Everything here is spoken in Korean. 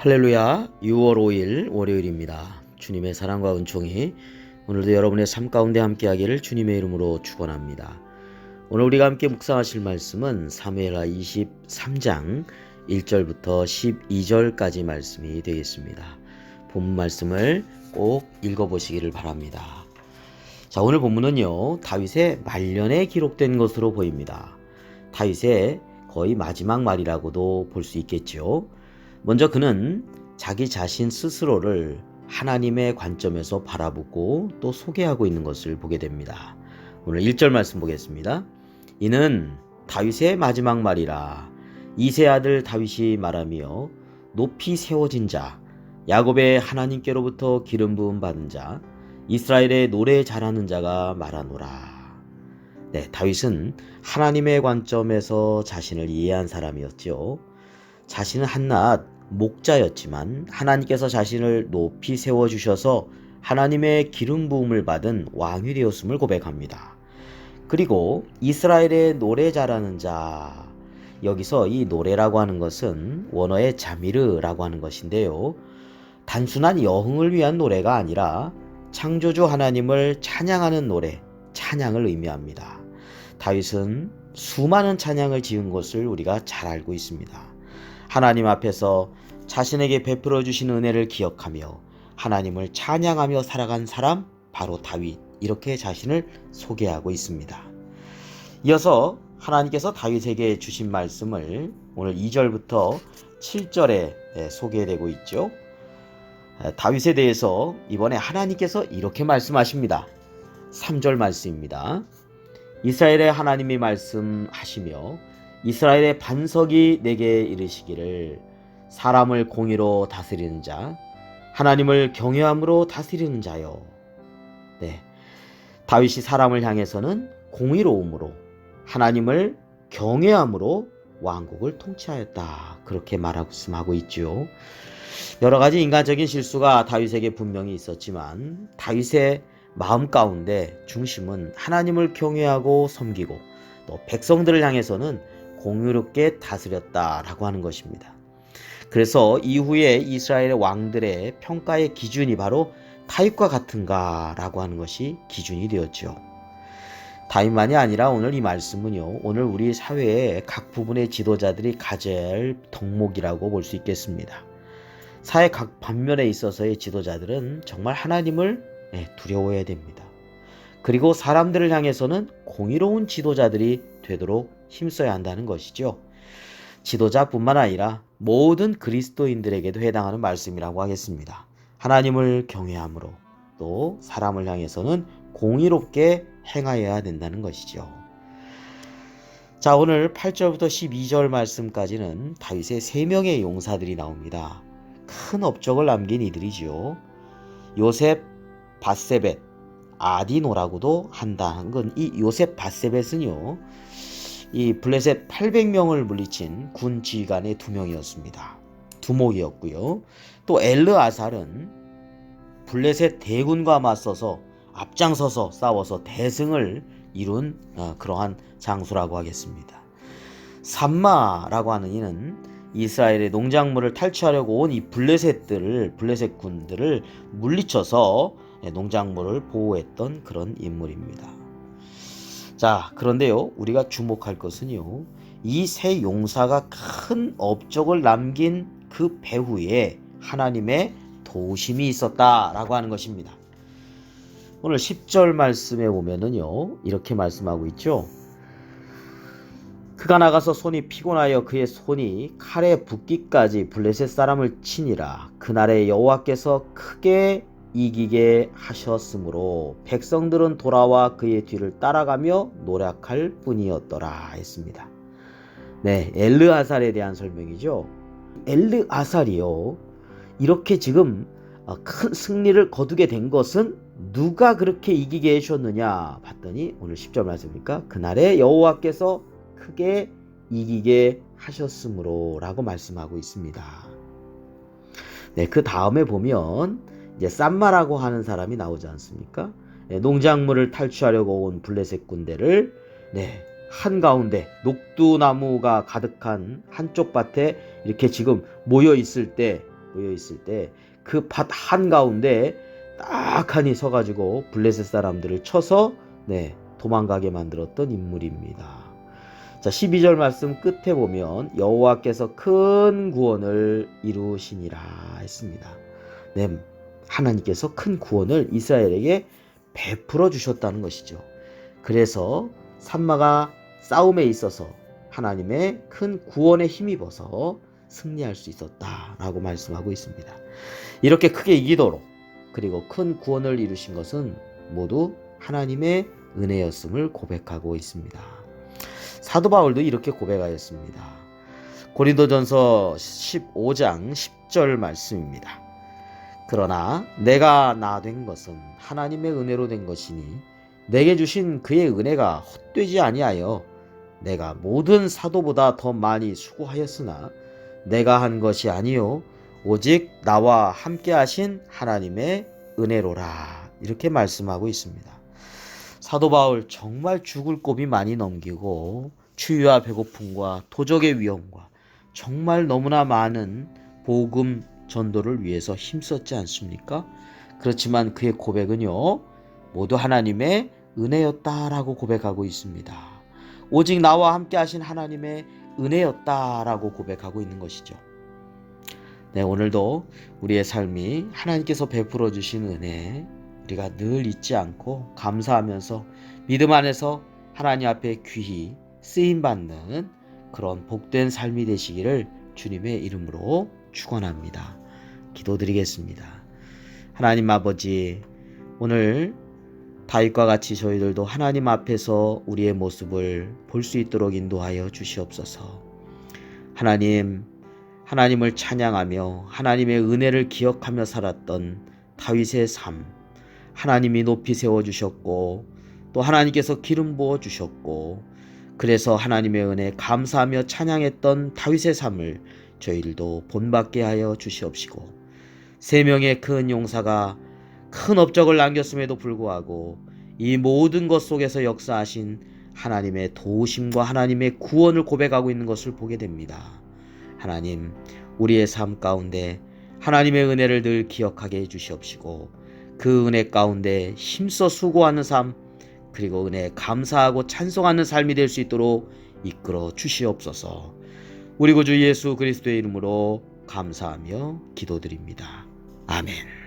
할렐루야. 6월 5일 월요일입니다. 주님의 사랑과 은총이 오늘도 여러분의 삶 가운데 함께하기를 주님의 이름으로 축원합니다. 오늘 우리가 함께 묵상하실 말씀은 사무엘하 23장 1절부터 12절까지 말씀이 되겠습니다. 본문 말씀을 꼭 읽어보시기를 바랍니다. 자, 오늘 본문은요, 다윗의 말년에 기록된 것으로 보입니다. 다윗의 거의 마지막 말이라고도 볼 수 있겠죠. 먼저 그는 자기 자신 스스로를 하나님의 관점에서 바라보고 또 소개하고 있는 것을 보게 됩니다. 오늘 1절 말씀 보겠습니다. 이는 다윗의 마지막 말이라. 이세 아들 다윗이 말하며 높이 세워진 자, 야곱의 하나님께로부터 기름 부음 받은 자, 이스라엘의 노래 잘하는 자가 말하노라. 네, 다윗은 하나님의 관점에서 자신을 이해한 사람이었죠. 자신은 한낱 목자였지만 하나님께서 자신을 높이 세워주셔서 하나님의 기름 부음을 받은 왕이 되었음을 고백합니다. 그리고 이스라엘의 노래 잘하는 자, 여기서 이 노래라고 하는 것은 원어의 자미르라고 하는 것인데요. 단순한 여흥을 위한 노래가 아니라 창조주 하나님을 찬양하는 노래, 찬양을 의미합니다. 다윗은 수많은 찬양을 지은 것을 우리가 잘 알고 있습니다. 하나님 앞에서 자신에게 베풀어 주신 은혜를 기억하며 하나님을 찬양하며 살아간 사람, 바로 다윗, 이렇게 자신을 소개하고 있습니다. 이어서 하나님께서 다윗에게 주신 말씀을 오늘 2절부터 7절에 소개되고 있죠. 다윗에 대해서 이번에 하나님께서 이렇게 말씀하십니다. 3절 말씀입니다. 이스라엘의 하나님이 말씀하시며 이스라엘의 반석이 내게 이르시기를 사람을 공의로 다스리는 자, 하나님을 경외함으로 다스리는 자요. 네, 다윗이 사람을 향해서는 공의로움으로, 하나님을 경외함으로 왕국을 통치하였다, 그렇게 말씀하고 있죠. 여러 가지 인간적인 실수가 다윗에게 분명히 있었지만 다윗의 마음 가운데 중심은 하나님을 경외하고 섬기고 또 백성들을 향해서는 공의롭게 다스렸다라고 하는 것입니다. 그래서 이후에 이스라엘 왕들의 평가의 기준이 바로 다윗과 같은가라고 하는 것이 기준이 되었죠. 다윗만이 아니라 오늘 이 말씀은요, 오늘 우리 사회의 각 부분의 지도자들이 가져야 할 덕목이라고 볼 수 있겠습니다. 사회 각 반면에 있어서의 지도자들은 정말 하나님을 두려워해야 됩니다. 그리고 사람들을 향해서는 공의로운 지도자들이 되도록 힘써야 한다는 것이죠. 지도자뿐만 아니라 모든 그리스도인들에게도 해당하는 말씀이라고 하겠습니다. 하나님을 경외함으로 또 사람을 향해서는 공의롭게 행하여야 된다는 것이죠. 자, 오늘 8절부터 12절 말씀까지는 다윗의 3명의 용사들이 나옵니다. 큰 업적을 남긴 이들이죠. 요셉, 바세벳, 아디노라고도 한다는 건 이 요셉 바세벳은요, 이 블레셋 800명을 물리친 군 지휘관의 2명이었습니다. 두목이었고요. 또 엘르아살은 블레셋 대군과 맞서서 앞장서서 싸워서 대승을 이룬 그러한 장수라고 하겠습니다. 삼마라고 하는 이는 이스라엘의 농작물을 탈취하려고 온 이 블레셋 군들을 물리쳐서 농작물을 보호했던 그런 인물입니다. 자, 그런데요, 우리가 주목할 것은요, 이 세 용사가 큰 업적을 남긴 그 배후에 하나님의 도우심이 있었다라고 하는 것입니다. 오늘 10절 말씀에 보면은요, 이렇게 말씀하고 있죠. 그가 나가서 손이 피곤하여 그의 손이 칼에 붓기까지 블레셋 사람을 치니라. 그날에 여호와께서 크게 이기게 하셨으므로 백성들은 돌아와 그의 뒤를 따라가며 노력할 뿐이었더라 했습니다. 네, 엘르아살에 대한 설명이죠. 엘르아살이요, 이렇게 지금 큰 승리를 거두게 된 것은 누가 그렇게 이기게 해주셨느냐 봤더니 오늘 10절 말씀입니까? 그날에 여호와께서 크게 이기게 하셨으므로 라고 말씀하고 있습니다. 네, 그 다음에 보면 이제 쌈마라고 하는 사람이 나오지 않습니까? 네, 농작물을 탈취하려고 온 블레셋 군대를 한가운데 녹두나무가 가득한 한쪽 밭에 이렇게 지금 모여 있을 때 모여 있을 때 그 밭 한가운데 딱하니 서가지고 블레셋 사람들을 쳐서 도망가게 만들었던 인물입니다. 자, 12절 말씀 끝에 보면 여호와께서 큰 구원을 이루시니라 했습니다. 하나님께서 큰 구원을 이스라엘에게 베풀어 주셨다는 것이죠. 그래서 산마가 싸움에 있어서 하나님의 큰 구원에 힘입어서 승리할 수 있었다라고 말씀하고 있습니다. 이렇게 크게 이기도록 그리고 큰 구원을 이루신 것은 모두 하나님의 은혜였음을 고백하고 있습니다. 사도 바울도 이렇게 고백하였습니다. 고린도전서 15장 10절 말씀입니다. 그러나 내가 나 된 것은 하나님의 은혜로 된 것이니 내게 주신 그의 은혜가 헛되지 아니하여 내가 모든 사도보다 더 많이 수고하였으나 내가 한 것이 아니요 오직 나와 함께 하신 하나님의 은혜로라. 이렇게 말씀하고 있습니다. 사도 바울 정말 죽을 고비 많이 넘기고 추위와 배고픔과 도적의 위험과 정말 너무나 많은 복음 전도를 위해서 힘썼지 않습니까? 그렇지만 그의 고백은요, 모두 하나님의 은혜였다라고 고백하고 있습니다. 오직 나와 함께 하신 하나님의 은혜였다라고 고백하고 있는 것이죠. 오늘도 우리의 삶이 하나님께서 베풀어 주신 은혜 우리가 늘 잊지 않고 감사하면서 믿음 안에서 하나님 앞에 귀히 쓰임받는 그런 복된 삶이 되시기를 주님의 이름으로 축원합니다. 기도드리겠습니다. 하나님 아버지, 오늘 다윗과 같이 저희들도 하나님 앞에서 우리의 모습을 볼 수 있도록 인도하여 주시옵소서. 하나님을 찬양하며 하나님의 은혜를 기억하며 살았던 다윗의 삶, 하나님이 높이 세워주셨고 또 하나님께서 기름 부어주셨고 그래서 하나님의 은혜 감사하며 찬양했던 다윗의 삶을 저희들도 본받게 하여 주시옵시고, 세 명의 큰 용사가 큰 업적을 남겼음에도 불구하고 이 모든 것 속에서 역사하신 하나님의 도우심과 하나님의 구원을 고백하고 있는 것을 보게 됩니다. 하나님, 우리의 삶 가운데 하나님의 은혜를 늘 기억하게 해주시옵시고 그 은혜 가운데 힘써 수고하는 삶, 그리고 은혜에 감사하고 찬송하는 삶이 될 수 있도록 이끌어 주시옵소서. 우리 구주 예수 그리스도의 이름으로 감사하며 기도드립니다. 아멘.